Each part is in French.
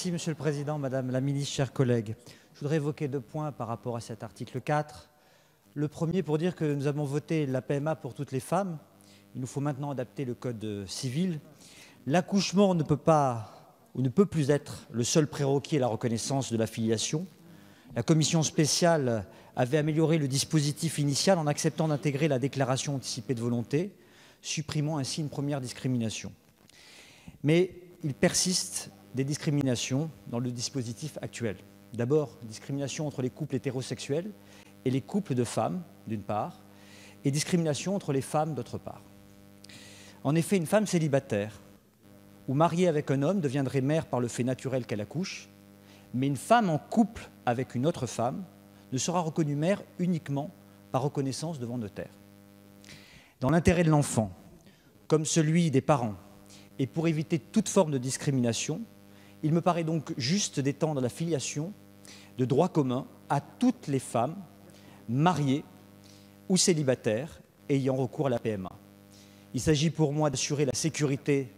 Merci, Monsieur le Président, Madame la Ministre, chers collègues. Je voudrais évoquer 2 points par rapport à cet article 4. Le premier, pour dire que nous avons voté la PMA pour toutes les femmes. Il nous faut maintenant adapter le Code civil. L'accouchement ne peut pas ou ne peut plus être le seul prérequis à la reconnaissance de la filiation. La commission spéciale avait amélioré le dispositif initial en acceptant d'intégrer la déclaration anticipée de volonté, supprimant ainsi une première discrimination. Mais il persiste des discriminations dans le dispositif actuel. D'abord, discrimination entre les couples hétérosexuels et les couples de femmes, d'une part, et discrimination entre les femmes, d'autre part. En effet, une femme célibataire ou mariée avec un homme deviendrait mère par le fait naturel qu'elle accouche, mais une femme en couple avec une autre femme ne sera reconnue mère uniquement par reconnaissance devant notaire. Dans l'intérêt de l'enfant, comme celui des parents, et pour éviter toute forme de discrimination, il me paraît donc juste d'étendre la filiation de droit commun à toutes les femmes mariées ou célibataires ayant recours à la PMA. Il s'agit pour moi d'assurer la sécurité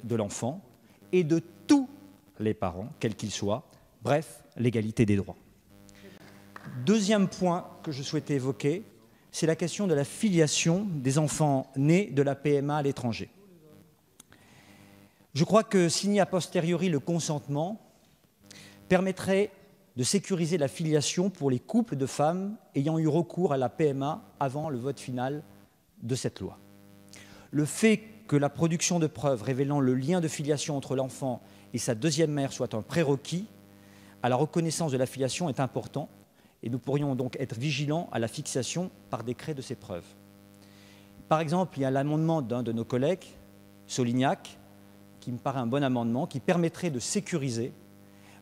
de l'enfant et de tous les parents, quels qu'ils soient, bref, l'égalité des droits. Deuxième point que je souhaitais évoquer, c'est la question de la filiation des enfants nés de la PMA à l'étranger. Je crois que signer a posteriori le consentement permettrait de sécuriser la filiation pour les couples de femmes ayant eu recours à la PMA avant le vote final de cette loi. Le fait que la production de preuves révélant le lien de filiation entre l'enfant et sa deuxième mère soit un prérequis à la reconnaissance de la filiation est important et nous pourrions donc être vigilants à la fixation par décret de ces preuves. Par exemple, il y a l'amendement d'un de nos collègues, Solignac, qui me paraît un bon amendement, qui permettrait de sécuriser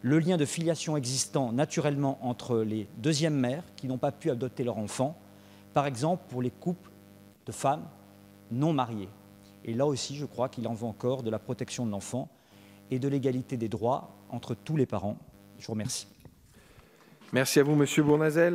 le lien de filiation existant naturellement entre les deuxièmes mères qui n'ont pas pu adopter leur enfant, par exemple pour les couples de femmes non mariées. Et là aussi, je crois qu'il en va encore de la protection de l'enfant et de l'égalité des droits entre tous les parents. Je vous remercie. Merci à vous, Monsieur Bournazel.